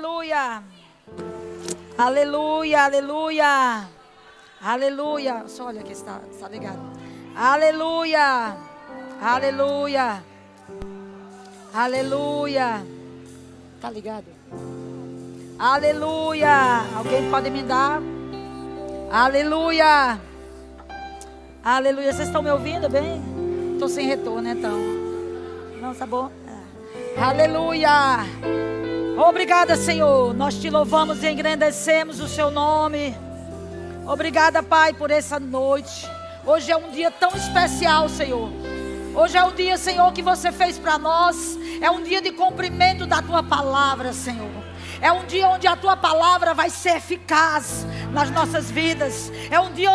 aleluia. Aleluia, aleluia. Aleluia. Só olha aqui, está ligado. Aleluia. Aleluia. Aleluia. Tá ligado? Aleluia. Alguém pode me dar? Aleluia. Aleluia. Vocês estão me ouvindo bem? Estou sem retorno, então. Não, tá bom? Aleluia. Obrigada, Senhor. Nós te louvamos e engrandecemos o seu nome. Obrigada, Pai, por essa noite. Hoje é um dia tão especial, Senhor. Hoje é um dia, Senhor, que você fez para nós. É um dia de cumprimento da tua palavra, Senhor. É um dia onde a tua palavra vai ser eficaz nas nossas vidas. É um dia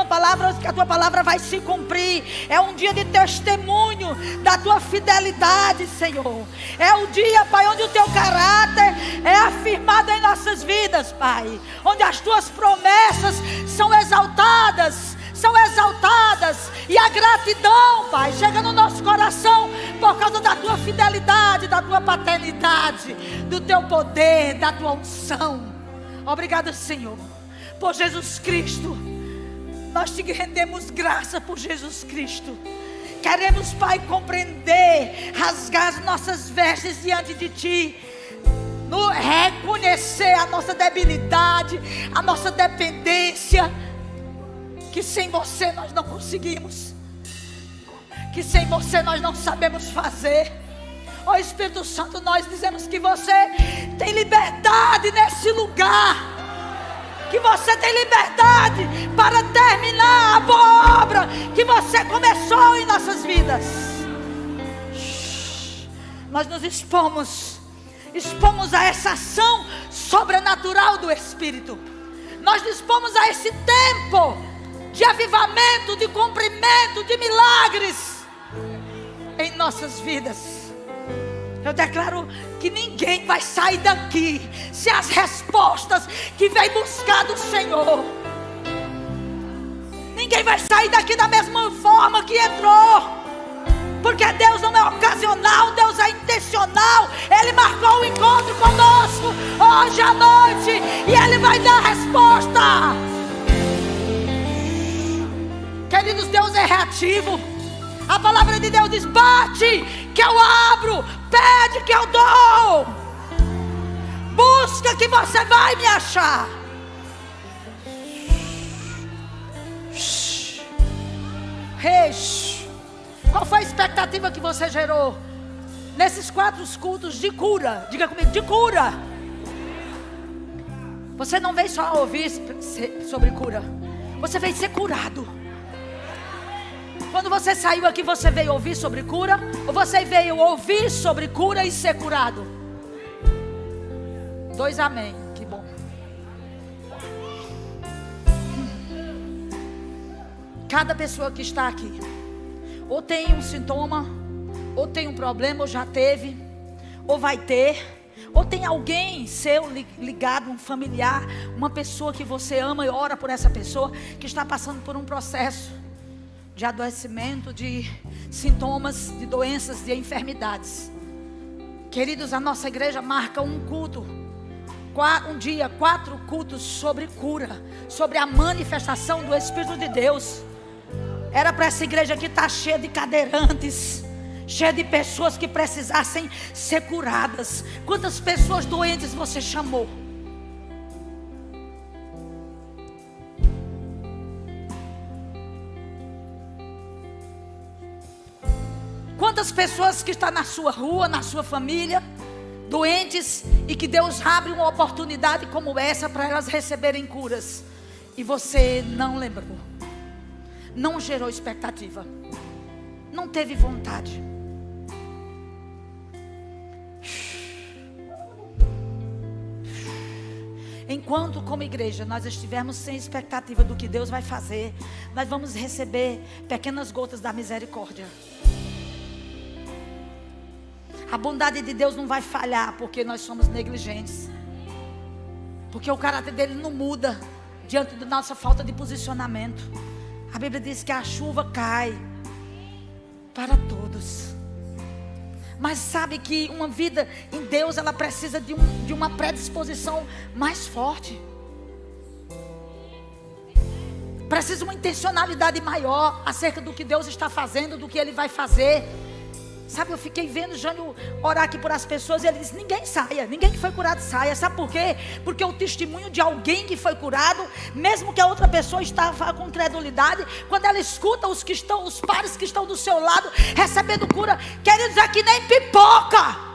que a tua palavra vai se cumprir. É um dia de testemunho da tua fidelidade, Senhor. É o dia, Pai, onde o teu caráter é afirmado em nossas vidas, Pai. Onde as tuas promessas são exaltadas. E a gratidão, Pai, chega no nosso coração por causa da tua fidelidade, da tua paternidade, do teu poder, da tua unção. Obrigada, Senhor, por Jesus Cristo. Nós te rendemos graça por Jesus Cristo. Queremos, Pai, compreender, rasgar as nossas vestes diante de Ti, reconhecer a nossa debilidade, a nossa dependência, que sem você nós não conseguimos, que sem você nós não sabemos fazer. Ó Espírito Santo, nós dizemos que você tem liberdade nesse lugar, que você tem liberdade para terminar a boa obra que você começou em nossas vidas. Nós nos expomos a essa ação sobrenatural do Espírito. Nós dispomos a esse tempo de avivamento, de cumprimento, de milagres em nossas vidas. Eu declaro que ninguém vai sair daqui sem as respostas que vem buscar do Senhor. Ninguém vai sair daqui da mesma forma que entrou, porque Deus não é ocasional, Deus é intencional. Ele marcou o encontro conosco hoje à noite e Ele vai dar a resposta. Queridos, Deus é reativo. A palavra de Deus diz: bate que eu abro, pede que eu dou, busca que você vai me achar. Qual foi a expectativa que você gerou nesses 4 cultos de cura? Diga comigo, de cura. Você não veio só ouvir sobre cura, você veio ser curado. Quando você saiu aqui, você veio ouvir sobre cura? Ou você veio ouvir sobre cura e ser curado? 2 amém, que bom. Cada pessoa que está aqui, ou tem um sintoma, ou tem um problema, ou já teve, ou vai ter, ou tem alguém seu ligado, um familiar, uma pessoa que você ama e ora por essa pessoa, que está passando por um processo de adoecimento, de sintomas, de doenças, de enfermidades. Queridos, a nossa igreja marca um culto, um dia, 4 cultos sobre cura, sobre a manifestação do Espírito de Deus. Era para essa igreja aqui estar cheia de cadeirantes, cheia de pessoas que precisassem ser curadas. Quantas pessoas doentes você chamou? Quantas pessoas que estão na sua rua, na sua família, doentes, e que Deus abre uma oportunidade como essa para elas receberem curas, e você não lembrou, não gerou expectativa, não teve vontade. Enquanto como igreja nós estivermos sem expectativa do que Deus vai fazer, nós vamos receber pequenas gotas da misericórdia. A bondade de Deus não vai falhar porque nós somos negligentes, porque o caráter dele não muda diante da nossa falta de posicionamento. A Bíblia diz que a chuva cai para todos. Mas sabe que uma vida em Deus, ela precisa de uma predisposição mais forte. Precisa uma intencionalidade maior acerca do que Deus está fazendo, do que Ele vai fazer. Sabe, eu fiquei vendo o Jânio orar aqui por as pessoas e ele disse: ninguém saia, ninguém que foi curado saia. Sabe por quê? Porque o testemunho de alguém que foi curado, mesmo que a outra pessoa estava com credulidade, quando ela escuta os pares que estão do seu lado recebendo cura, queridos, aqui nem pipoca.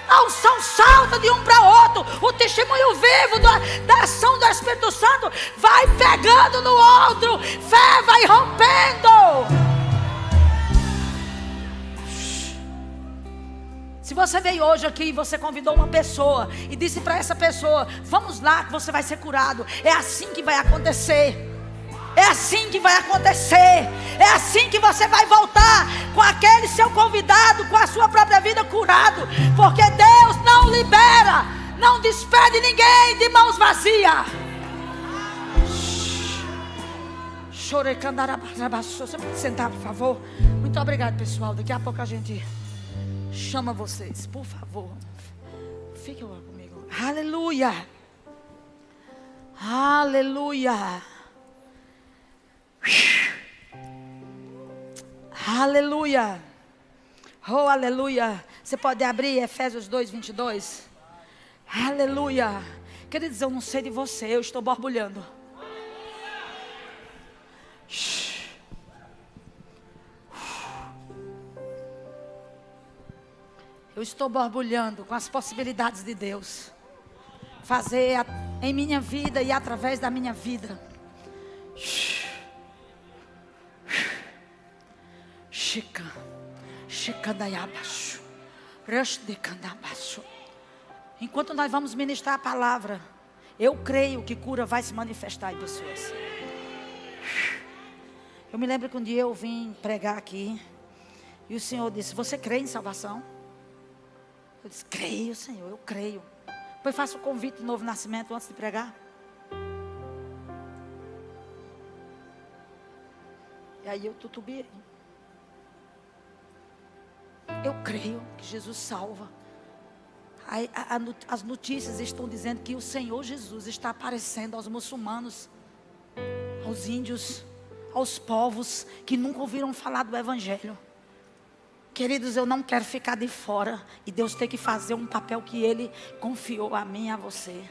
A unção salta de um para outro. O testemunho vivo da ação do Espírito Santo vai pegando no outro. Fé vai rompendo. Se você veio hoje aqui e você convidou uma pessoa e disse para essa pessoa: vamos lá que você vai ser curado, é assim que vai acontecer. É assim que vai acontecer. É assim que você vai voltar com aquele seu convidado, com a sua própria vida curado. Porque Deus não libera, não despede ninguém de mãos vazias. Você pode sentar, por favor? Muito obrigado, pessoal. Daqui a pouco a gente chama vocês, por favor. Fiquem lá comigo. Aleluia. Aleluia. Aleluia. Oh, aleluia. Você pode abrir Efésios 2:22. Aleluia. Queridos, eu não sei de você, eu estou borbulhando. Eu estou borbulhando com as possibilidades de Deus fazer em minha vida e através da minha vida. Enquanto nós vamos ministrar a palavra, eu creio que cura vai se manifestar em pessoas. Eu me lembro que um dia eu vim pregar aqui e o Senhor disse: você crê em salvação? Eu disse: creio, Senhor, eu creio. Depois faço o convite do novo nascimento antes de pregar. E aí eu tutubiei. Eu creio que Jesus salva. As notícias estão dizendo que o Senhor Jesus está aparecendo aos muçulmanos, aos índios, aos povos que nunca ouviram falar do Evangelho. Queridos, eu não quero ficar de fora e Deus tem que fazer um papel que Ele confiou a mim e a você.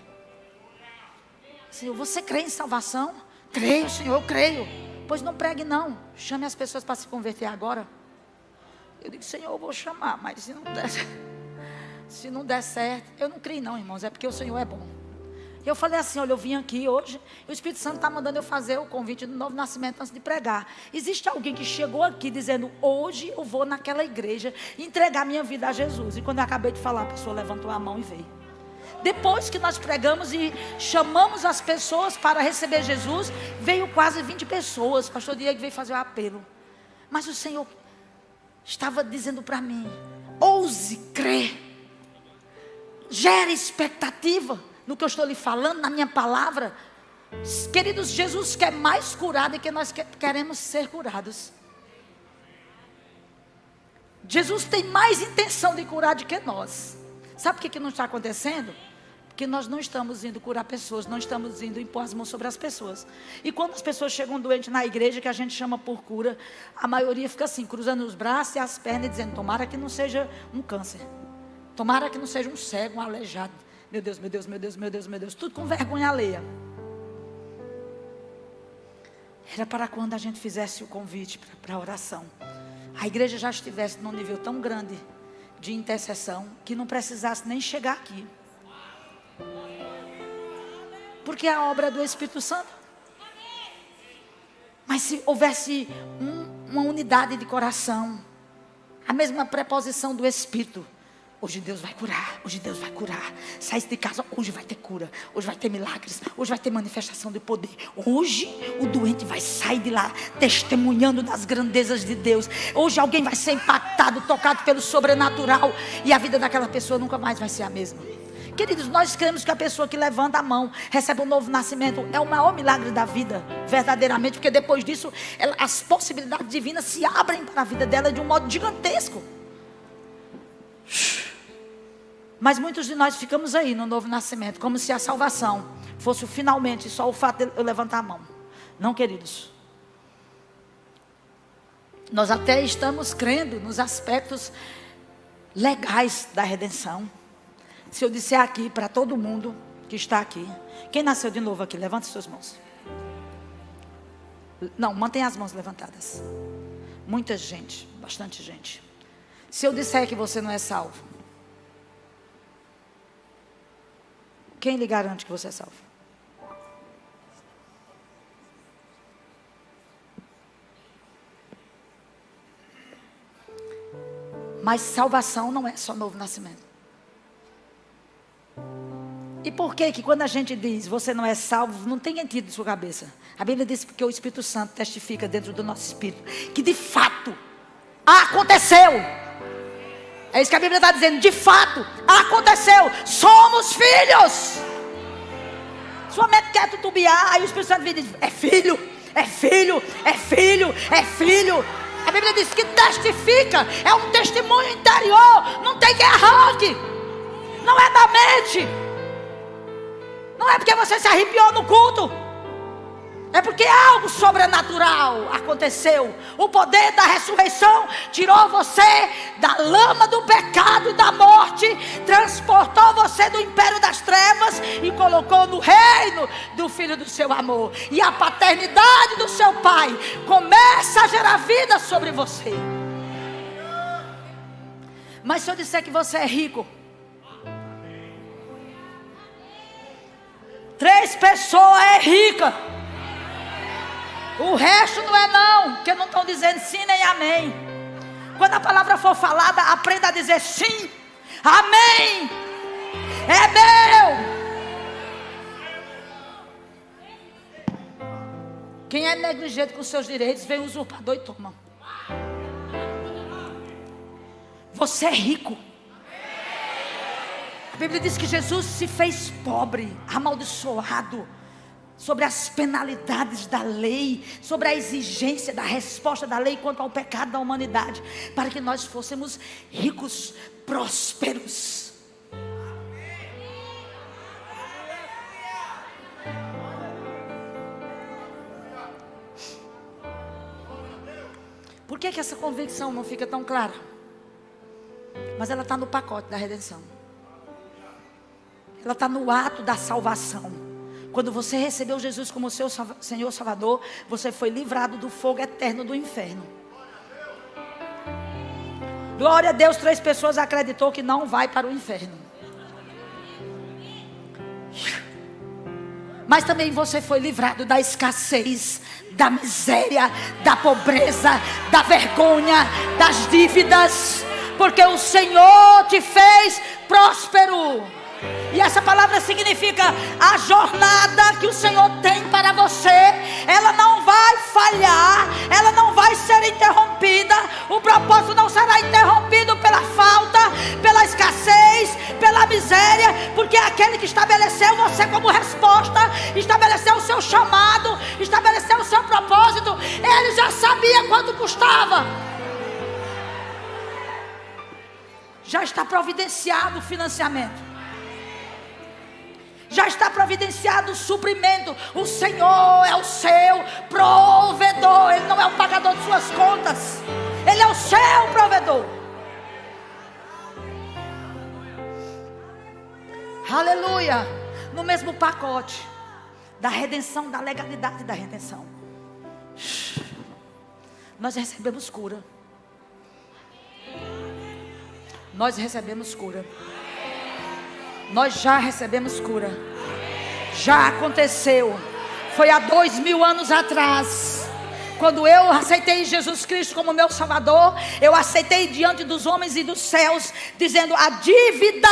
Senhor, você crê em salvação? Creio, Senhor, eu creio. Pois não pregue não, chame as pessoas para se converter agora. Eu digo: Senhor, eu vou chamar, mas se não der certo, eu não creio não, irmãos, é porque o Senhor é bom. Eu falei assim: olha, eu vim aqui hoje e o Espírito Santo está mandando eu fazer o convite do novo nascimento antes de pregar. Existe alguém que chegou aqui dizendo: hoje eu vou naquela igreja entregar minha vida a Jesus. E quando eu acabei de falar, a pessoa levantou a mão e veio. Depois que nós pregamos e chamamos as pessoas para receber Jesus, veio quase 20 pessoas. O pastor Diego veio fazer o apelo. Mas o Senhor estava dizendo para mim: ouse crer, gere expectativa no que eu estou lhe falando, na minha palavra. Queridos, Jesus quer mais curar do que nós queremos ser curados. Jesus tem mais intenção de curar do que nós. Sabe o que não está acontecendo? Porque nós não estamos indo curar pessoas, não estamos indo impor as mãos sobre as pessoas. E quando as pessoas chegam doentes na igreja, que a gente chama por cura, a maioria fica assim, cruzando os braços e as pernas e dizendo: tomara que não seja um câncer, tomara que não seja um cego, um aleijado. Meu Deus, meu Deus, meu Deus, meu Deus, meu Deus. Tudo com vergonha alheia. Era para quando a gente fizesse o convite para a oração, a igreja já estivesse num nível tão grande de intercessão que não precisasse nem chegar aqui. Porque a obra é do Espírito Santo. Mas se houvesse uma unidade de coração, a mesma preposição do Espírito: hoje Deus vai curar, hoje Deus vai curar. Sai de casa, hoje vai ter cura, hoje vai ter milagres, hoje vai ter manifestação de poder. Hoje o doente vai sair de lá testemunhando das grandezas de Deus. Hoje alguém vai ser impactado, tocado pelo sobrenatural, e a vida daquela pessoa nunca mais vai ser a mesma. Queridos, nós cremos que a pessoa que levanta a mão recebe um novo nascimento. É o maior milagre da vida, verdadeiramente, porque depois disso as possibilidades divinas se abrem para a vida dela de um modo gigantesco. Mas muitos de nós ficamos aí no novo nascimento, como se a salvação fosse finalmente só o fato de eu levantar a mão. Não, queridos. Nós até estamos crendo nos aspectos legais da redenção. Se eu disser aqui para todo mundo que está aqui, quem nasceu de novo aqui, levante suas mãos. Não, mantenha as mãos levantadas. Muita gente, bastante gente. Se eu disser que você não é salvo, quem lhe garante que você é salvo? Mas salvação não é só novo nascimento. E por que quando a gente diz você não é salvo, não tem sentido em sua cabeça? A Bíblia diz porque o Espírito Santo testifica dentro do nosso espírito que de fato aconteceu. É isso que a Bíblia está dizendo, de fato aconteceu, somos filhos. Sua mente quer tutubiar, aí o Espírito Santo vem e diz, é filho, é filho, é filho, é filho. A Bíblia diz que testifica, é um testemunho interior, não tem quem arranque, não é da mente, não é porque você se arrepiou no culto, é porque algo sobrenatural aconteceu. O poder da ressurreição tirou você da lama do pecado e da morte, transportou você do império das trevas e colocou no reino do Filho do seu amor. E a paternidade do seu Pai começa a gerar vida sobre você. Mas se eu disser que você é rico, 3 pessoas é rica. O resto não é não, porque não estão dizendo sim nem amém. Quando a palavra for falada, aprenda a dizer sim, amém, é meu. Quem é negligente com seus direitos, vem o usurpador e toma. Você é rico. A Bíblia diz que Jesus se fez pobre, amaldiçoado, sobre as penalidades da lei, sobre a exigência da resposta da lei quanto ao pecado da humanidade, para que nós fôssemos ricos, prósperos. Por que essa convicção não fica tão clara? Mas ela está no pacote da redenção. Ela está no ato da salvação. Quando você recebeu Jesus como seu Senhor Salvador, você foi livrado do fogo eterno do inferno. Glória a Deus, 3 pessoas acreditou que não vai para o inferno. Mas também você foi livrado da escassez, da miséria, da pobreza, da vergonha, das dívidas, porque o Senhor te fez próspero. E essa palavra significa a jornada que o Senhor tem para você, ela não vai falhar, ela não vai ser interrompida. O propósito não será interrompido pela falta, pela escassez, pela miséria, porque aquele que estabeleceu você como resposta, estabeleceu o seu chamado, estabeleceu o seu propósito, ele já sabia quanto custava. Já está providenciado o financiamento. Já está providenciado o suprimento. O Senhor é o seu provedor. Ele não é o pagador de suas contas. Ele é o seu provedor. Aleluia. No mesmo pacote da redenção, da legalidade da redenção, nós recebemos cura. Nós recebemos cura. Nós já recebemos cura. Já aconteceu. Foi há 2000 anos atrás. Quando eu aceitei Jesus Cristo como meu Salvador, eu aceitei diante dos homens e dos céus, dizendo a dívida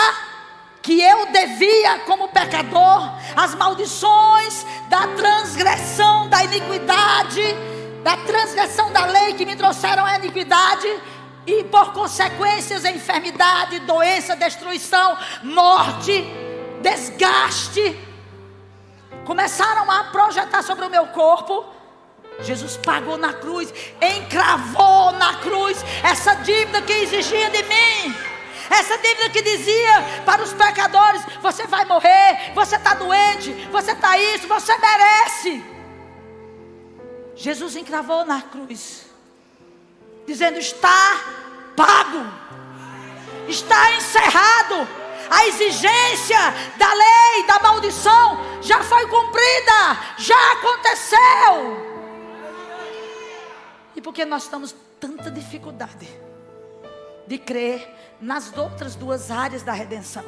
que eu devia como pecador, as maldições da transgressão, da iniquidade, da transgressão da lei que me trouxeram a iniquidade, e por consequências, enfermidade, doença, destruição, morte, desgaste, começaram a projetar sobre o meu corpo. Jesus pagou na cruz, encravou na cruz essa dívida que exigia de mim. Essa dívida que dizia para os pecadores: você vai morrer, você está doente, você está isso, você merece. Jesus encravou na cruz, dizendo: está pago, está encerrado. A exigência da lei, da maldição, já foi cumprida, já aconteceu. E por que nós temos tanta dificuldade de crer nas outras duas áreas da redenção?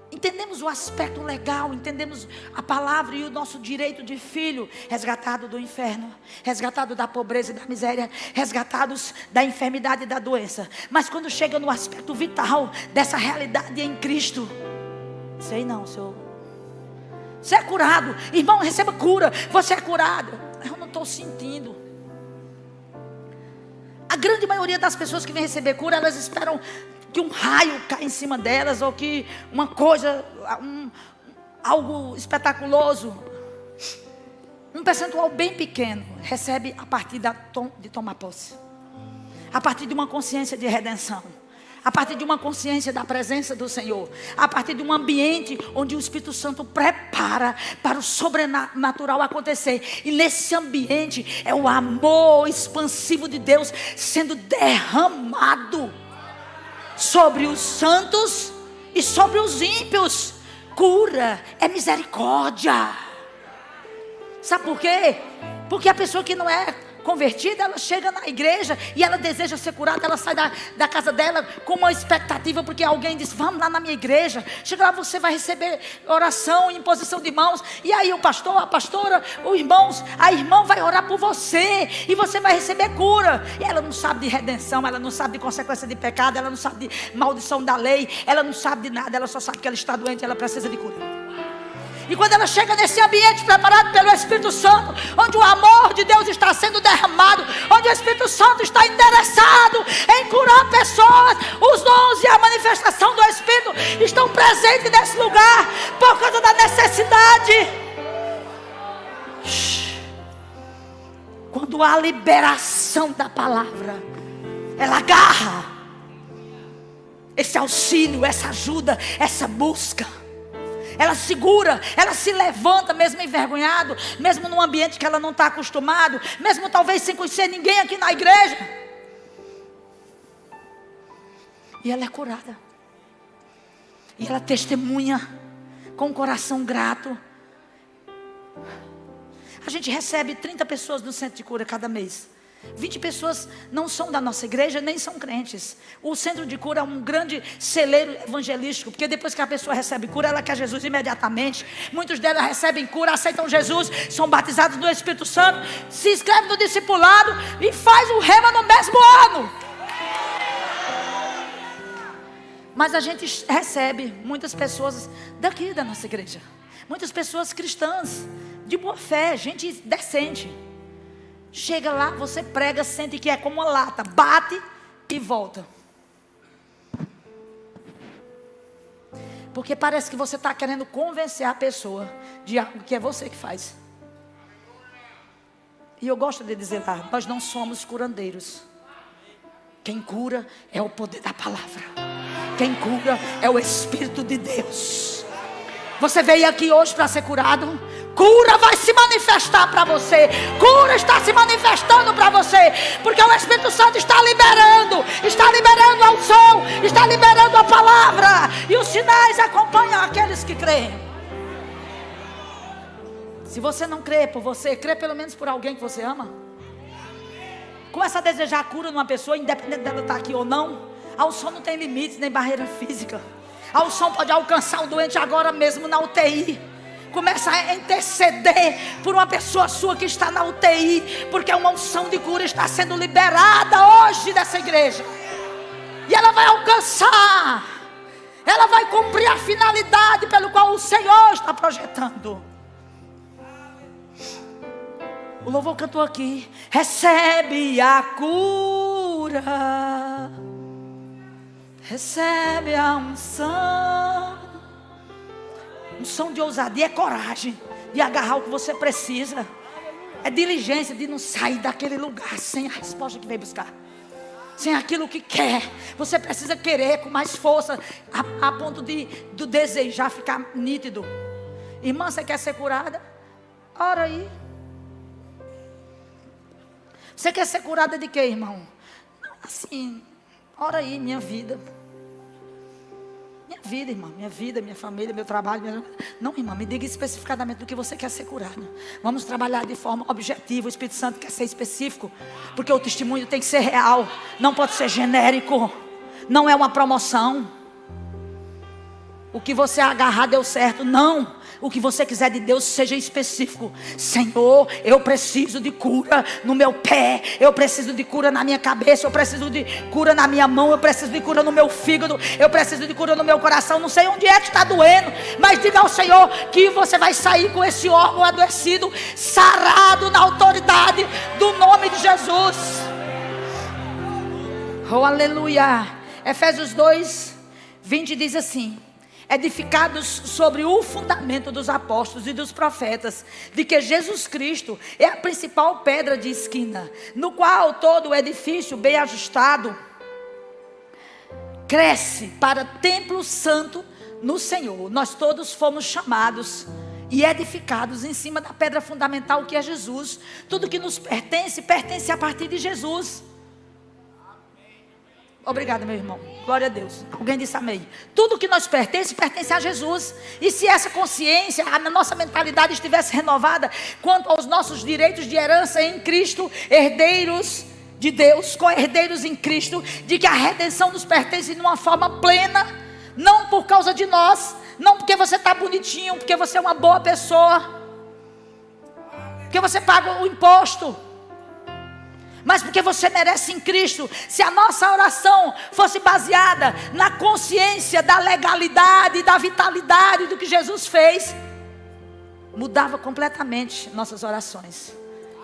Entendemos o aspecto legal, entendemos a palavra e o nosso direito de filho, resgatado do inferno, resgatado da pobreza e da miséria, resgatados da enfermidade e da doença. Mas quando chega no aspecto vital dessa realidade em Cristo, sei não, Senhor, você é curado, irmão, receba cura, você é curado. Eu não estou sentindo. A grande maioria das pessoas que vêm receber cura, elas esperam que um raio caia em cima delas, ou que uma coisa, algo espetaculoso. Um percentual bem pequeno recebe a partir de tomar posse, a partir de uma consciência de redenção, a partir de uma consciência da presença do Senhor, a partir de um ambiente onde o Espírito Santo prepara para o sobrenatural acontecer. E nesse ambiente é o amor expansivo de Deus sendo derramado sobre os santos e sobre os ímpios. Cura é misericórdia. Sabe por quê? Porque a pessoa que não é convertida, ela chega na igreja e ela deseja ser curada. Ela sai da casa dela com uma expectativa, porque alguém diz: vamos lá na minha igreja. Chega lá, você vai receber oração e imposição de mãos. E aí o pastor, a pastora, a irmã vai orar por você, e você vai receber cura. E ela não sabe de redenção, ela não sabe de consequência de pecado, ela não sabe de maldição da lei, ela não sabe de nada. Ela só sabe que ela está doente e ela precisa de cura. E quando ela chega nesse ambiente preparado pelo Espírito Santo, onde o amor de Deus está sendo derramado, onde o Espírito Santo está interessado em curar pessoas, os dons e a manifestação do Espírito estão presentes nesse lugar, por causa da necessidade. Quando há liberação da palavra, ela agarra esse auxílio, essa ajuda, essa busca. Ela segura, ela se levanta mesmo envergonhado, mesmo num ambiente que ela não está acostumado, mesmo talvez sem conhecer ninguém aqui na igreja. E ela é curada. E ela testemunha com um coração grato. A gente recebe 30 pessoas no centro de cura cada mês. 20 pessoas não são da nossa igreja, nem são crentes. O centro de cura é um grande celeiro evangelístico, porque depois que a pessoa recebe cura, ela quer Jesus imediatamente. Muitos delas recebem cura, aceitam Jesus, são batizados no Espírito Santo, se inscrevem no discipulado e faz o rema no mesmo ano. Mas a gente recebe muitas pessoas daqui da nossa igreja, muitas pessoas cristãs, de boa fé, gente decente. Chega lá, você prega, sente que é como uma lata, bate e volta. Porque parece que você está querendo convencer a pessoa de algo que é você que faz. E eu gosto de dizer lá: nós não somos curandeiros. Quem cura é o poder da palavra. Quem cura é o Espírito de Deus. Você veio aqui hoje para ser curado? Cura vai se manifestar para você. Cura está se manifestando para você, porque o Espírito Santo está liberando a unção, está liberando a palavra, e os sinais acompanham aqueles que creem. Se você não crê por você, crê pelo menos por alguém que você ama. Começa a desejar a cura numa pessoa, independente dela estar aqui ou não. A unção não tem limites nem barreira física. A unção pode alcançar o doente agora mesmo na UTI. Começa a interceder por uma pessoa sua que está na UTI, porque uma unção de cura está sendo liberada hoje dessa igreja. E ela vai alcançar, ela vai cumprir a finalidade pelo qual o Senhor está projetando. O louvor cantou aqui: recebe a cura, recebe a unção. Unção de ousadia é coragem de agarrar o que você precisa. É diligência de não sair daquele lugar sem a resposta que veio buscar. sem aquilo que quer. Você precisa querer com mais força, a ponto do desejar ficar nítido. Irmã, você quer ser curada? Ora aí. Você quer ser curada de quê, irmão? Assim, ora aí, minha vida. Minha vida, irmã, minha vida, minha família, meu trabalho. Não, irmã, me diga especificadamente do que você quer ser curado. Vamos trabalhar de forma objetiva. O Espírito Santo quer ser específico, porque o testemunho tem que ser real, não pode ser genérico. Não é uma promoção. O que você agarrar deu certo. Não. O que você quiser de Deus, seja específico. Senhor, eu preciso de cura no meu pé, eu preciso de cura na minha cabeça, eu preciso de cura na minha mão, eu preciso de cura no meu fígado, eu preciso de cura no meu coração. Não sei onde é que está doendo, mas diga ao Senhor que você vai sair com esse órgão adoecido, sarado na autoridade do nome de Jesus. Oh, aleluia. Efésios 2:20 diz assim: edificados sobre o fundamento dos apóstolos e dos profetas, de que Jesus Cristo é a principal pedra de esquina, no qual todo o edifício bem ajustado cresce para templo santo no Senhor. Nós todos fomos chamados e edificados em cima da pedra fundamental que é Jesus. Tudo que nos pertence, pertence a partir de Jesus. Obrigada, meu irmão. Glória a Deus. Alguém disse amém. Tudo que nos pertence, pertence a Jesus. E se essa consciência, a nossa mentalidade estivesse renovada quanto aos nossos direitos de herança em Cristo, herdeiros de Deus, co-herdeiros em Cristo, de que a redenção nos pertence de uma forma plena, não por causa de nós, não porque você está bonitinho, porque você é uma boa pessoa, porque você paga o imposto, mas porque você merece em Cristo. Se a nossa oração fosse baseada na consciência da legalidade, da vitalidade do que Jesus fez, mudava completamente nossas orações.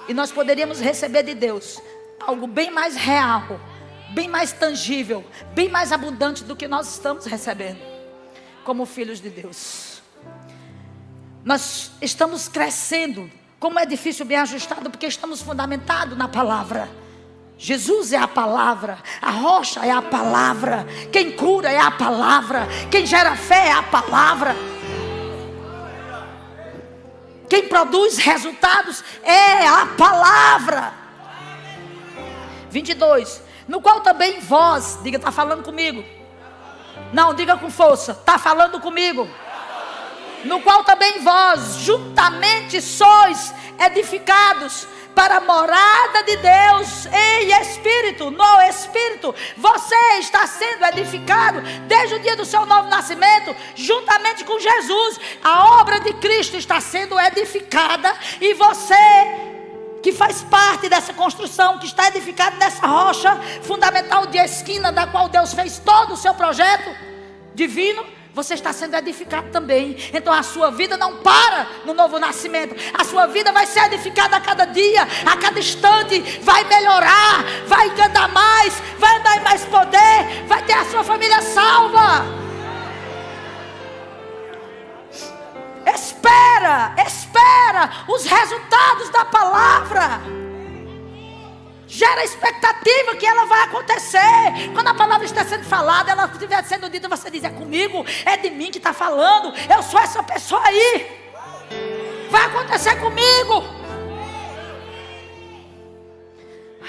E nós poderíamos receber de Deus algo bem mais real, bem mais tangível, bem mais abundante do que nós estamos recebendo como filhos de Deus. Nós estamos crescendo como edifício bem ajustado, porque estamos fundamentados na palavra. Jesus é a palavra, a rocha é a palavra, quem cura é a palavra, quem gera fé é a palavra, quem produz resultados é a palavra. 22, no qual também vós, diga, está falando comigo? Não, diga com força, está falando comigo? No qual também vós juntamente sois edificados para a morada de Deus em Espírito. No Espírito você está sendo edificado desde o dia do seu novo nascimento, juntamente com Jesus. A obra de Cristo está sendo edificada, e você que faz parte dessa construção, que está edificado nessa rocha fundamental de esquina, da qual Deus fez todo o seu projeto divino, você está sendo edificado também. Então a sua vida não para no novo nascimento. A sua vida vai ser edificada a cada dia, a cada instante. Vai melhorar, vai andar mais, vai andar em mais poder, vai ter a sua família salva. Espera os resultados da palavra. Gera expectativa que ela vai acontecer. Quando a palavra está sendo falada, ela estiver sendo dita, você diz: é comigo, é de mim que está falando, eu sou essa pessoa aí, vai acontecer comigo.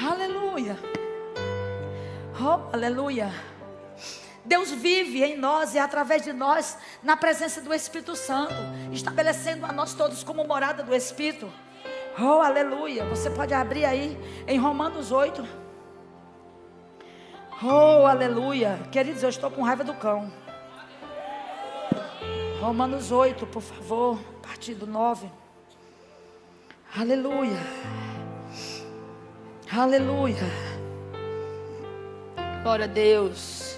Aleluia. Oh, aleluia. Deus vive em nós e através de nós, na presença do Espírito Santo, estabelecendo a nós todos como morada do Espírito. Oh, aleluia. Você pode abrir aí em Romanos 8. Oh, aleluia. Queridos, eu estou com raiva do cão. Romanos 8, por favor, a partir do 9. Aleluia. Aleluia. Glória a Deus.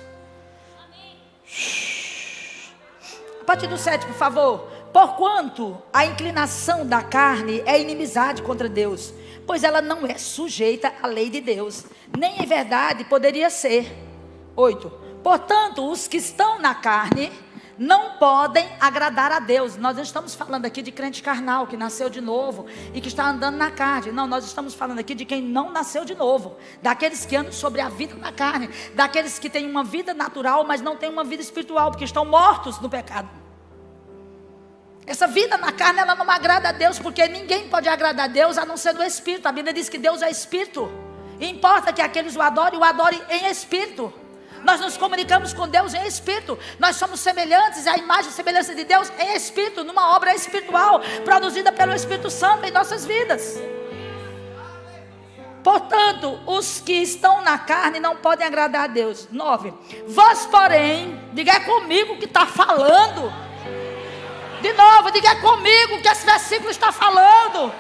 A partir do 7, por favor. Porquanto a inclinação da carne é inimizade contra Deus, pois ela não é sujeita à lei de Deus, nem em verdade poderia ser. 8. Portanto, os que estão na carne não podem agradar a Deus. Nós não estamos falando aqui de crente carnal que nasceu de novo e que está andando na carne. Não, nós estamos falando aqui de quem não nasceu de novo, daqueles que andam sobre a vida na carne, daqueles que têm uma vida natural, mas não têm uma vida espiritual, porque estão mortos no pecado. Essa vida na carne, ela não agrada a Deus, porque ninguém pode agradar a Deus a não ser no Espírito. A Bíblia diz que Deus é Espírito, e importa que aqueles o adorem em Espírito. Nós nos comunicamos com Deus em Espírito. Nós somos semelhantes à imagem e semelhança de Deus em Espírito, numa obra espiritual, produzida pelo Espírito Santo em nossas vidas. Portanto, os que estão na carne não podem agradar a Deus. 9. Vós, porém, diga é comigo que está falando. De novo, diga é comigo que esse versículo está falando.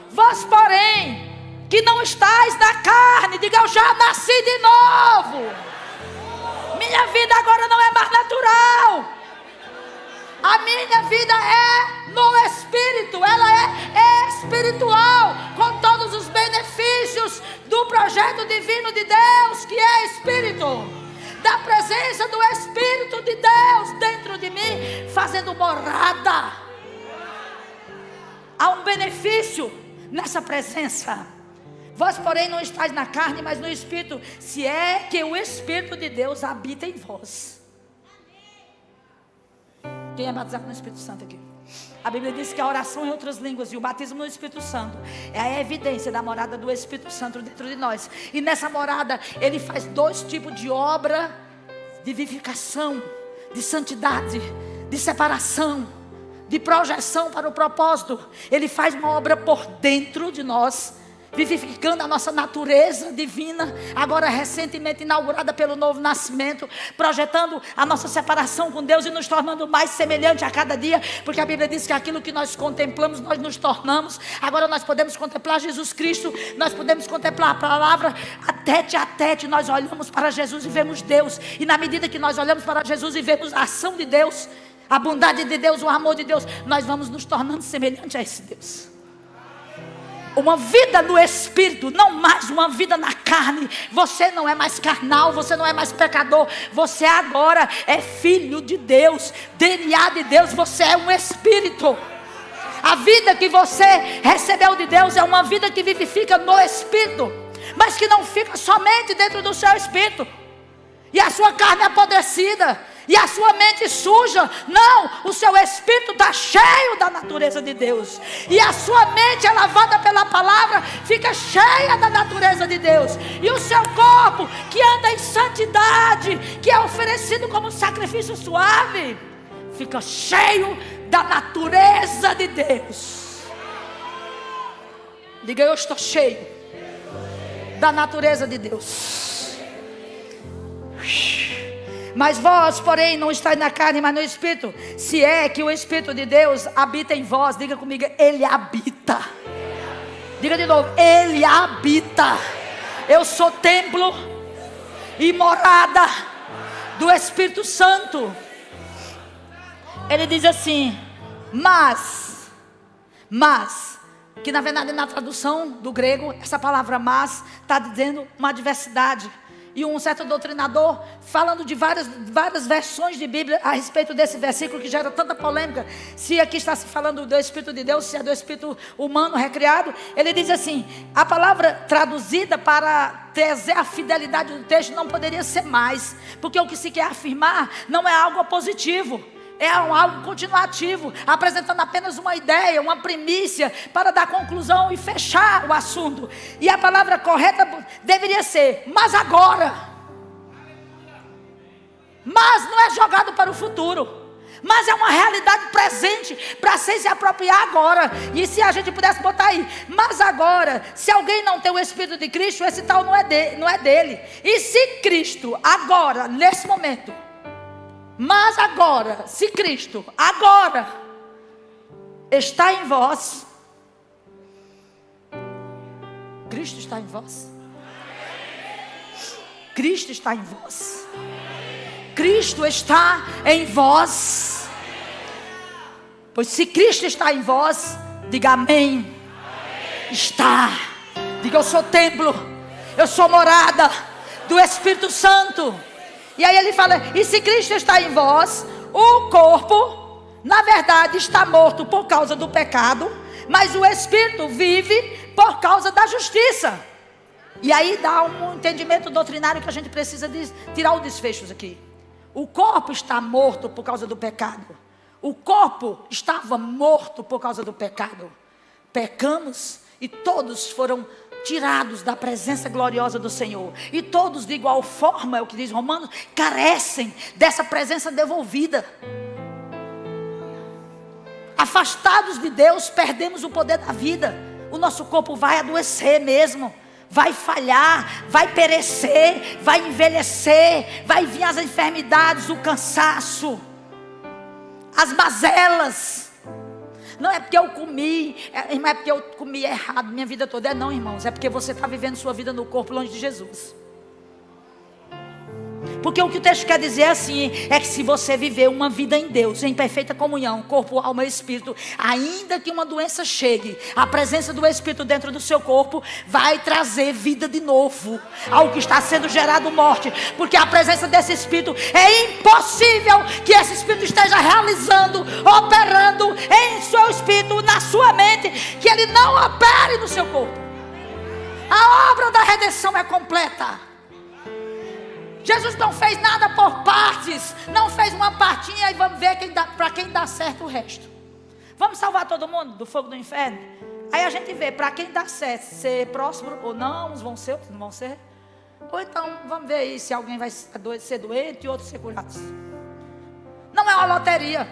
Vós, porém, que não estáis na carne, diga eu já nasci de novo. Minha vida agora não é mais natural. A minha vida é no Espírito, ela é espiritual, com todos os benefícios do projeto divino de Deus, que é Espírito, da presença do Espírito de Deus dentro de mim, fazendo morada. Há um benefício nessa presença. Vós, porém, não estáis na carne, mas no Espírito, se é que o Espírito de Deus habita em vós. Quem é batizado no Espírito Santo aqui? A Bíblia diz que a oração em outras línguas e o batismo no Espírito Santo é a evidência da morada do Espírito Santo dentro de nós. E nessa morada, ele faz 2 tipos de obra: de vivificação, de santidade, de separação, de projeção para o propósito. Ele faz uma obra por dentro de nós, vivificando a nossa natureza divina, agora recentemente inaugurada pelo novo nascimento, projetando a nossa separação com Deus e nos tornando mais semelhante a cada dia, porque a Bíblia diz que aquilo que nós contemplamos, nós nos tornamos. Agora nós podemos contemplar Jesus Cristo, nós podemos contemplar a palavra tete a tete. Nós olhamos para Jesus e vemos Deus, e na medida que nós olhamos para Jesus e vemos a ação de Deus, a bondade de Deus, o amor de Deus, nós vamos nos tornando semelhante a esse Deus. Uma vida no Espírito, não mais uma vida na carne. Você não é mais carnal, você não é mais pecador. Você agora é filho de Deus, DNA de Deus. Você é um Espírito. A vida que você recebeu de Deus é uma vida que vivifica no Espírito, mas que não fica somente dentro do seu Espírito, e a sua carne é apodrecida, e a sua mente suja. Não, o seu Espírito está cheio da natureza de Deus, e a sua mente é lavada pela palavra, fica cheia da natureza de Deus. E o seu corpo, que anda em santidade, que é oferecido como sacrifício suave, fica cheio da natureza de Deus. Diga eu estou cheio da natureza de Deus. Mas vós, porém, não estáis na carne, mas no Espírito, se é que o Espírito de Deus habita em vós. Diga comigo, Ele habita. Diga de novo, Ele habita. Eu sou templo e morada do Espírito Santo. Ele diz assim, mas, que na verdade na tradução do grego, essa palavra mas está dizendo uma adversidade. E um certo doutrinador, falando de várias versões de Bíblia a respeito desse versículo que gera tanta polêmica, se aqui está se falando do Espírito de Deus, se é do Espírito humano recriado. Ele diz assim, a palavra traduzida para trazer a fidelidade do texto não poderia ser mais, porque o que se quer afirmar não é algo positivo, é algo continuativo, apresentando apenas uma ideia, uma primícia, para dar conclusão e fechar o assunto. E a palavra correta deveria ser, mas agora. Mas não é jogado para o futuro, mas é uma realidade presente para se apropriar agora. E se a gente pudesse botar aí, mas agora, se alguém não tem o Espírito de Cristo, esse tal não é dele. E se Cristo agora, nesse momento, mas agora, se Cristo agora está em vós, Cristo está em vós, Cristo está em vós, Cristo está em vós. Pois se Cristo está em vós, diga amém. Está. Diga eu sou templo, eu sou morada do Espírito Santo. E aí ele fala, e se Cristo está em vós, o corpo, na verdade, está morto por causa do pecado, mas o Espírito vive por causa da justiça. E aí dá um entendimento doutrinário que a gente precisa tirar os desfechos aqui. O corpo está morto por causa do pecado. O corpo estava morto por causa do pecado. Pecamos e todos foram tirados da presença gloriosa do Senhor. E todos de igual forma, é o que diz Romanos, carecem dessa presença devolvida. Afastados de Deus, perdemos o poder da vida. O nosso corpo vai adoecer mesmo. Vai falhar, vai perecer, vai envelhecer, vai vir as enfermidades, o cansaço, as mazelas. Não é porque eu comi, irmão, é porque eu comi errado minha vida toda. Não, irmãos, é porque você está vivendo sua vida no corpo longe de Jesus. Porque o que o texto quer dizer assim, é que se você viver uma vida em Deus, em perfeita comunhão, corpo, alma e espírito, ainda que uma doença chegue, a presença do Espírito dentro do seu corpo vai trazer vida de novo ao que está sendo gerado morte. Porque a presença desse Espírito, é impossível que esse Espírito esteja realizando, operando em seu espírito, na sua mente, que ele não opere no seu corpo. A obra da redenção é completa. Jesus não fez nada por partes. Não fez uma partinha e vamos ver para quem dá certo o resto. Vamos salvar todo mundo do fogo do inferno? Aí a gente vê para quem dá certo, ser próximo ou não. Uns vão ser, outros não vão ser. Ou então vamos ver aí se alguém vai ser doente e outros ser curados. Não é uma loteria.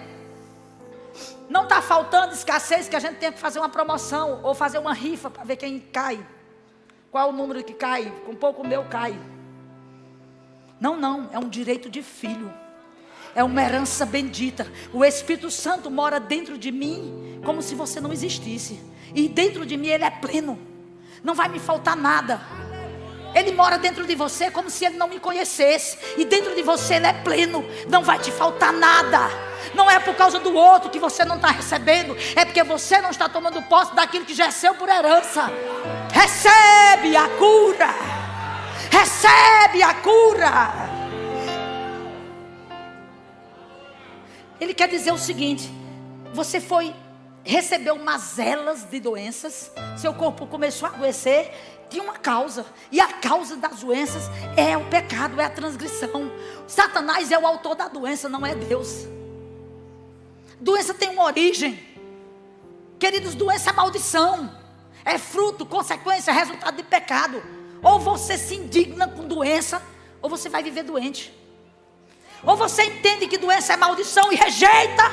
Não está faltando escassez que a gente tem que fazer uma promoção ou fazer uma rifa para ver quem cai. Qual o número que cai? Com pouco o meu cai. Não, é um direito de filho. É uma herança bendita. O Espírito Santo mora dentro de mim como se você não existisse. E dentro de mim ele é pleno. Não vai me faltar nada. Ele mora dentro de você como se ele não me conhecesse. E dentro de você ele é pleno. Não vai te faltar nada. Não é por causa do outro que você não está recebendo. É porque você não está tomando posse daquilo que já é seu por herança. Recebe a cura. Recebe a cura. Ele quer dizer o seguinte: você recebeu mazelas de doenças, seu corpo começou a adoecer, tinha uma causa, e a causa das doenças é o pecado, é a transgressão. Satanás é o autor da doença, não é Deus. Doença tem uma origem, queridos. Doença é maldição, é fruto, consequência, resultado de pecado. Ou você se indigna com doença, ou você vai viver doente. Ou você entende que doença é maldição e rejeita,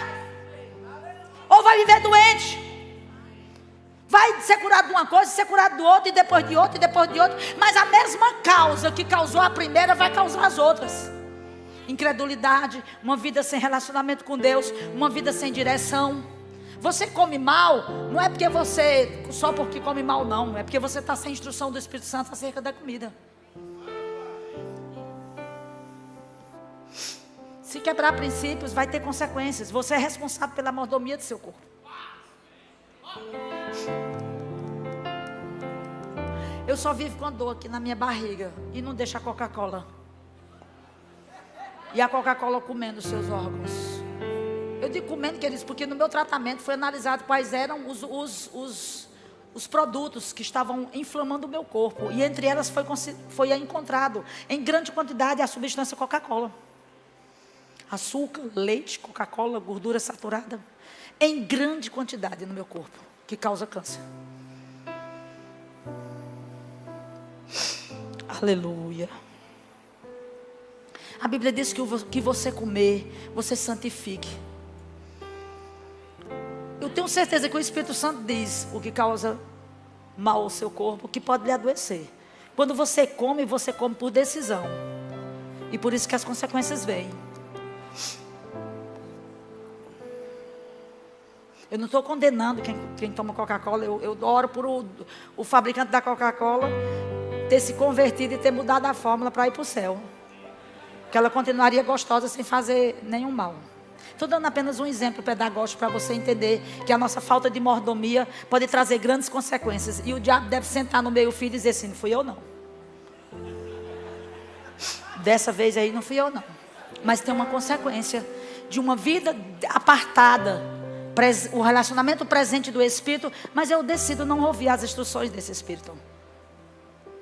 ou vai viver doente. Vai ser curado de uma coisa, ser curado do outro, e depois de outro, e depois de outro. Mas a mesma causa que causou a primeira vai causar as outras. Incredulidade, uma vida sem relacionamento com Deus, uma vida sem direção. Você come mal, não é porque só porque come mal não. É porque você está sem instrução do Espírito Santo acerca da comida. Se quebrar princípios, vai ter consequências. Você é responsável pela mordomia do seu corpo. Eu só vivo com a dor aqui na minha barriga e não deixo a Coca-Cola. E a Coca-Cola comendo os seus órgãos. Eu digo comendo, queridos, porque no meu tratamento foi analisado quais eram os produtos que estavam inflamando o meu corpo. E entre elas foi encontrado em grande quantidade a substância Coca-Cola. Açúcar, leite, Coca-Cola, gordura saturada. Em grande quantidade no meu corpo, que causa câncer. Aleluia. A Bíblia diz que o que você comer, você santifique. Eu tenho certeza que o Espírito Santo diz o que causa mal ao seu corpo, que pode lhe adoecer. Quando você come por decisão. E por isso que as consequências vêm. Eu não estou condenando quem toma Coca-Cola. Eu oro por o fabricante da Coca-Cola ter se convertido e ter mudado a fórmula para ir para o céu. Que ela continuaria gostosa sem fazer nenhum mal. Estou dando apenas um exemplo pedagógico para você entender que a nossa falta de mordomia pode trazer grandes consequências. E o diabo deve sentar no meio-fio e dizer assim: não fui eu não. Dessa vez aí não fui eu não. Mas tem uma consequência de uma vida apartada, o relacionamento presente do Espírito. Mas eu decido não ouvir as instruções desse Espírito.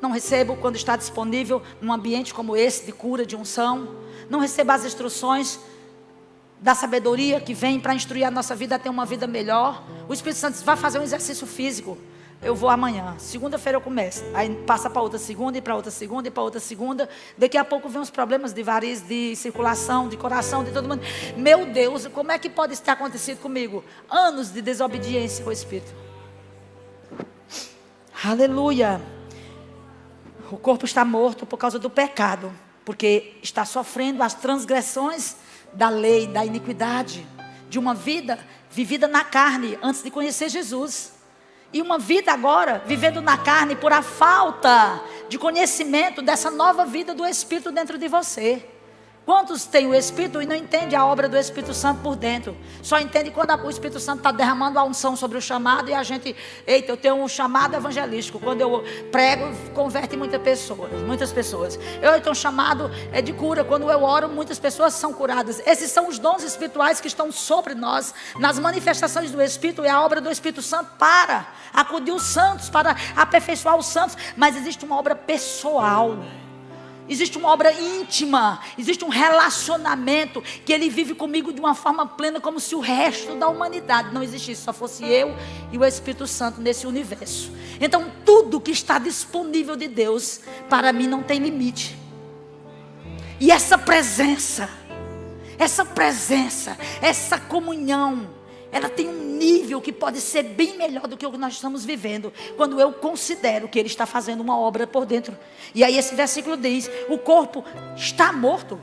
Não recebo quando está disponível num ambiente como esse, de cura, de unção. Não recebo as instruções da sabedoria que vem para instruir a nossa vida a ter uma vida melhor. O Espírito Santo diz, vai fazer um exercício físico. Eu vou amanhã, segunda-feira eu começo. Aí passa para outra segunda, e para outra segunda, e para outra segunda. Daqui a pouco vem os problemas de varizes, de circulação, de coração, de todo mundo. Meu Deus, como é que pode isso ter acontecido comigo? Anos de desobediência ao Espírito. Aleluia. O corpo está morto por causa do pecado, porque está sofrendo as transgressões da lei, da iniquidade, de uma vida vivida na carne antes de conhecer Jesus. E uma vida agora, vivendo na carne por a falta de conhecimento dessa nova vida do Espírito dentro de você. Quantos têm o Espírito e não entendem a obra do Espírito Santo por dentro? Só entende quando o Espírito Santo está derramando a unção sobre o chamado. E a gente, eita, eu tenho um chamado evangelístico. Quando eu prego, converte muitas pessoas. Eu tenho um chamado de cura. Quando eu oro, muitas pessoas são curadas. Esses são os dons espirituais que estão sobre nós. Nas manifestações do Espírito e a obra do Espírito Santo para acudir os santos, para aperfeiçoar os santos. Mas existe uma obra pessoal. Existe uma obra íntima, existe um relacionamento que Ele vive comigo de uma forma plena, como se o resto da humanidade não existisse, só fosse eu e o Espírito Santo nesse universo. Então tudo que está disponível de Deus, para mim não tem limite. E essa presença, essa comunhão, ela tem um nível que pode ser bem melhor do que o que nós estamos vivendo, quando eu considero que Ele está fazendo uma obra por dentro. E aí esse versículo diz, o corpo está morto.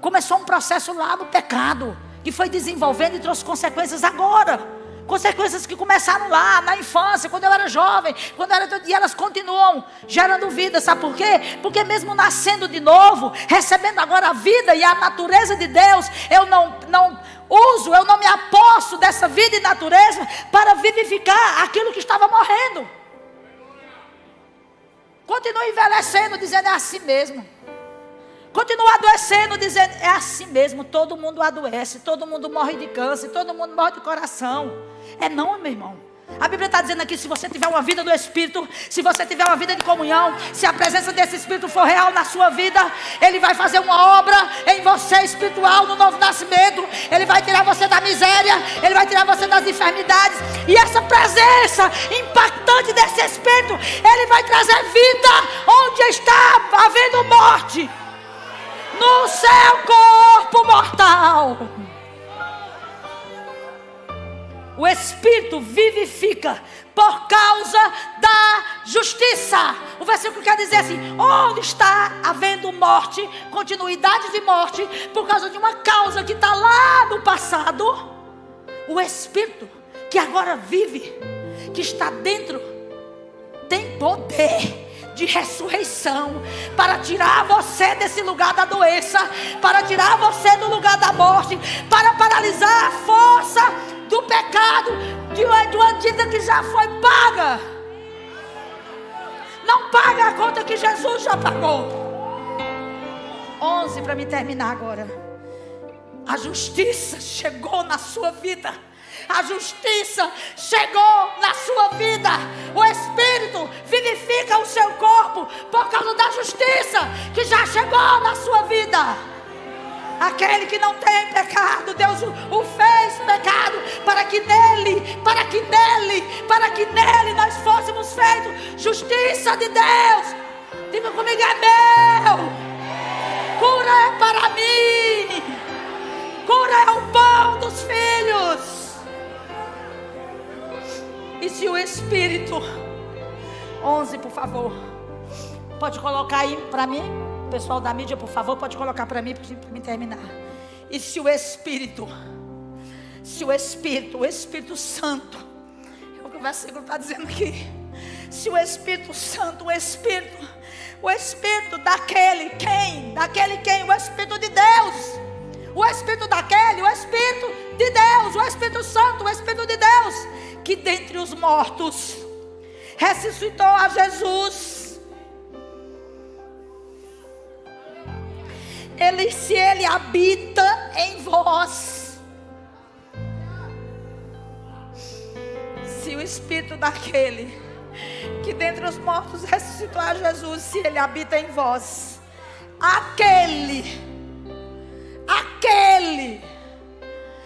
Começou um processo lá no pecado, que foi desenvolvendo e trouxe consequências agora. Consequências que começaram lá na infância, quando eu era jovem, e elas continuam gerando vida. Sabe por quê? Porque mesmo nascendo de novo, recebendo agora a vida e a natureza de Deus, eu não me aposto dessa vida e natureza para vivificar aquilo que estava morrendo. Continuo envelhecendo, dizendo é assim mesmo. Continuo adoecendo, dizendo é assim mesmo. Todo mundo adoece, todo mundo morre de câncer, todo mundo morre de coração. É não, meu irmão. A Bíblia está dizendo aqui, se você tiver uma vida do Espírito, se você tiver uma vida de comunhão, se a presença desse Espírito for real na sua vida, Ele vai fazer uma obra em você espiritual, no novo nascimento. Ele vai tirar você da miséria, Ele vai tirar você das enfermidades. E essa presença impactante desse Espírito, Ele vai trazer vida onde está havendo morte, no seu corpo mortal. O Espírito vivifica por causa da justiça. O versículo quer dizer assim, onde está havendo morte, continuidade de morte, por causa de uma causa que está lá no passado, o Espírito que agora vive, que está dentro, tem poder de ressurreição, para tirar você desse lugar da doença, para tirar você do lugar da morte, para paralisar a força do pecado, de uma dívida que já foi paga. Não paga a conta que Jesus já pagou. 11 para me terminar agora. A justiça chegou na sua vida. A justiça chegou na sua vida. O Espírito vivifica o seu corpo por causa da justiça que já chegou na sua vida. Aquele que não tem pecado, Deus o fez pecado para que nele nós fôssemos feitos justiça de Deus. Diga comigo, é meu. Cura é para mim. Cura é o pão dos filhos. E se o Espírito 11, por favor, pode colocar aí para mim, pessoal da mídia, por favor, pode colocar para mim terminar. E se o Espírito Santo, é o que o versículo está dizendo aqui, se o Espírito Santo, o Espírito daquele quem? O Espírito de Deus, o Espírito daquele, o Espírito de Deus, o Espírito Santo, o Espírito de Deus, que dentre os mortos ressuscitou a Jesus. se Ele habita em vós, se o Espírito daquele que dentre os mortos ressuscitou a Jesus, se Ele habita em vós, aquele,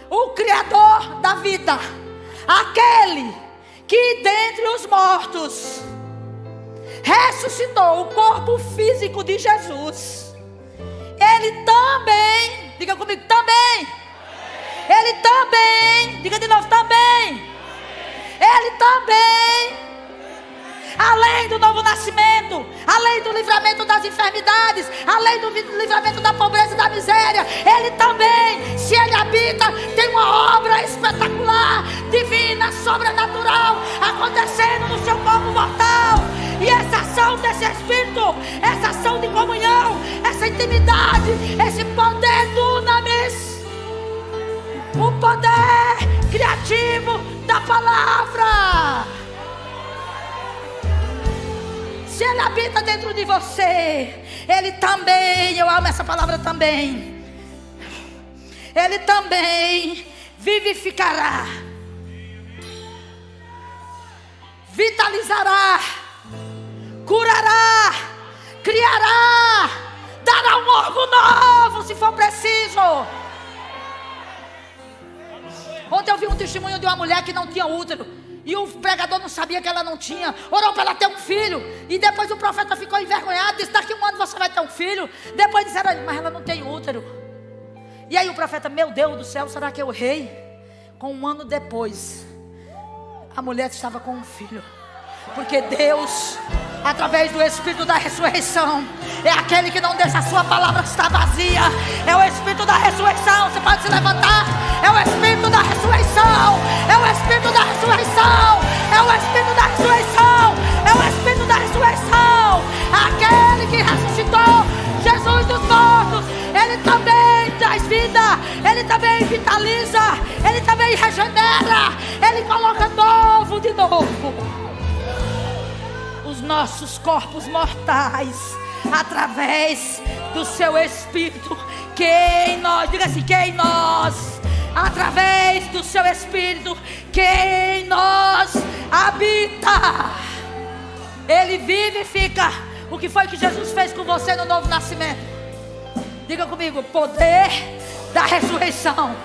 o Criador da vida, aquele que dentre os mortos ressuscitou o corpo físico de Jesus, Ele também, diga comigo, também, Ele também, diga de novo, também, Ele também, além do novo nascimento, além do livramento das enfermidades, além do livramento da pobreza e da miséria, Ele também, se Ele habita, tem uma obra espetacular, divina, sobrenatural, acontecendo no seu corpo mortal. E essa ação desse Espírito, essa ação de comunhão, essa intimidade, esse poder dunamis, o poder criativo da palavra, se Ele habita dentro de você, Ele também, eu amo essa palavra também, Ele também vivificará, vitalizará, curará, criará, dará um órgão novo se for preciso. Ontem eu vi um testemunho de uma mulher que não tinha útero, e o pregador não sabia que ela não tinha, orou para ela ter um filho, e depois o profeta ficou envergonhado, disse: daqui um ano você vai ter um filho. Depois disseram: mas ela não tem útero. E aí o profeta: meu Deus do céu, será que eu errei? Com um ano depois, a mulher estava com um filho. Porque Deus, através do Espírito da ressurreição, é aquele que não deixa a sua palavra estar vazia. É o Espírito da ressurreição. Você pode se levantar. É o Espírito da ressurreição. É o Espírito da ressurreição. É o Espírito da ressurreição. É o Espírito da ressurreição. Aquele que ressuscitou Jesus dos mortos, Ele também traz vida, Ele também vitaliza, Ele também regenera, Ele coloca novo de novo os nossos corpos mortais, através do seu Espírito, que em nós, diga assim, que em nós, através do seu Espírito, que em nós habita. Ele vivifica. O que foi que Jesus fez com você no novo nascimento? Diga comigo: poder da ressurreição.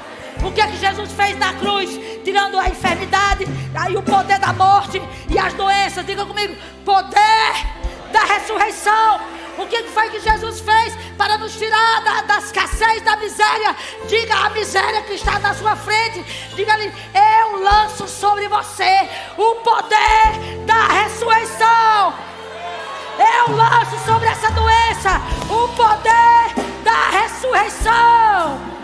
O que é que Jesus fez na cruz? Tirando a enfermidade, aí o poder da morte e as doenças. Diga comigo: poder da ressurreição. O que foi que Jesus fez para nos tirar da escassez, da miséria? Diga a miséria que está na sua frente. Diga-lhe: eu lanço sobre você o poder da ressurreição. Eu lanço sobre essa doença o poder da ressurreição.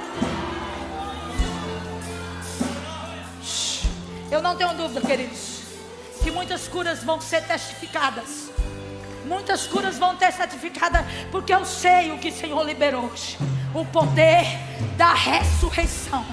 Eu não tenho dúvida, queridos, que muitas curas vão ser testificadas. Muitas curas vão ter certificada, porque eu sei o que o Senhor liberou hoje. O poder da ressurreição.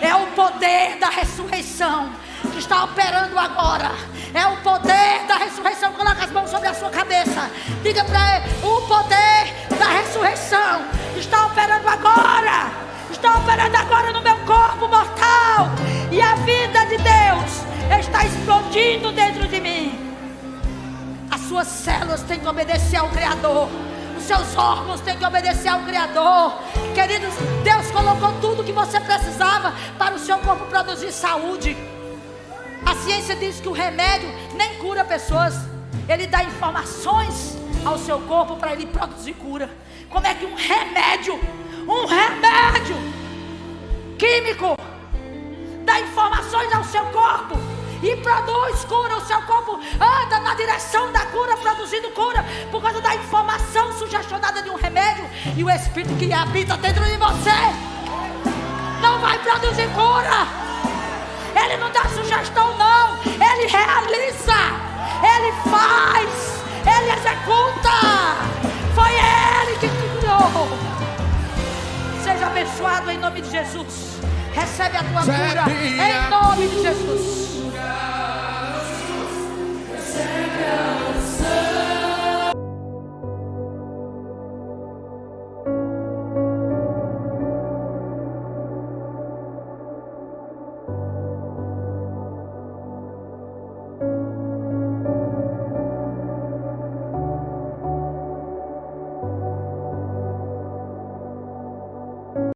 É o poder da ressurreição que está operando agora. É o poder da ressurreição. Coloca as mãos sobre a sua cabeça. Diga para ele: o poder da ressurreição está operando agora. Está operando agora no meu corpo mortal. E a vida de Deus está explodindo dentro de mim. As suas células têm que obedecer ao Criador. Os seus órgãos têm que obedecer ao Criador. Queridos, Deus colocou tudo o que você precisava para o seu corpo produzir saúde. A ciência diz que o remédio nem cura pessoas. Ele dá informações ao seu corpo para ele produzir cura. Como é que um remédio químico dá informações ao seu corpo e produz cura? O seu corpo anda na direção da cura, produzindo cura, por causa da informação sugestionada de um remédio. E o Espírito que habita dentro de você não vai produzir cura. Ele não dá sugestão, não. Ele realiza, Ele faz, Ele executa. Foi Ele que criou. Seja abençoado em nome de Jesus. Recebe a tua cura em nome de Jesus.